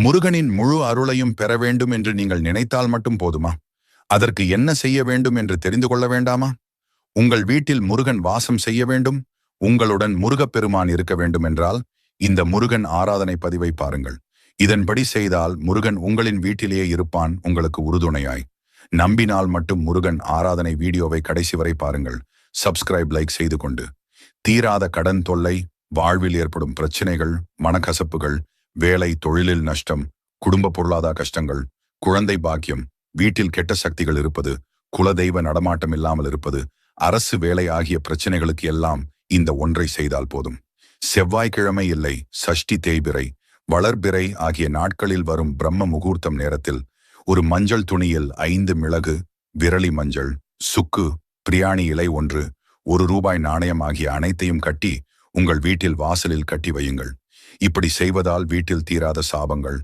முருகனின் முழு அருளையும் பெற வேண்டும் என்று நீங்கள் நினைத்தால் மட்டும் போதுமா? அதற்கு என்ன செய்ய வேண்டும் என்று தெரிந்து கொள்ள வேண்டாமா? உங்கள் வீட்டில் முருகன் வாசம் செய்ய வேண்டும், உங்களுடன் முருகப்பெருமான் இருக்க வேண்டும் என்றால் இந்த முருகன் ஆராதனை பதிவை பாருங்கள். இதன்படி செய்தால் முருகன் உங்களின் வீட்டிலேயே இருப்பான், உங்களுக்கு உறுதுணையாய். நம்பினால் மட்டும் முருகன் ஆராதனை வீடியோவை கடைசி வரை பாருங்கள். சப்ஸ்கிரைப், லைக் செய்து கொண்டு. தீராத கடன் தொல்லை, வாழ்வில் ஏற்படும் பிரச்சனைகள், மனக்கசப்புகள், வேலை தொழிலில் நஷ்டம், குடும்ப பொருளாதார கஷ்டங்கள், குழந்தை பாக்கியம், வீட்டில் கெட்ட சக்திகள் இருப்பது, குலதெய்வ நடமாட்டம் இல்லாமல் இருப்பது, அரசு வேலை ஆகிய பிரச்சனைகளுக்கு எல்லாம் இந்த ஒன்றை செய்தால் போதும். செவ்வாய்க்கிழமை இல்லை, சஷ்டி தேய்பிறை, வளர்பிறை ஆகிய நாட்களில் வரும் பிரம்ம முகூர்த்தம் நேரத்தில் ஒரு மஞ்சள் துணியில் 5 மிளகு, விரலி மஞ்சள், சுக்கு, பிரியாணி இலை 1, ₹1 நாணயம் ஆகிய அனைத்தையும் கட்டி உங்கள் வீட்டில் வாசலில் கட்டி வையுங்கள். இப்படி செய்வதால் வீட்டில் தீராத சாபங்கள்,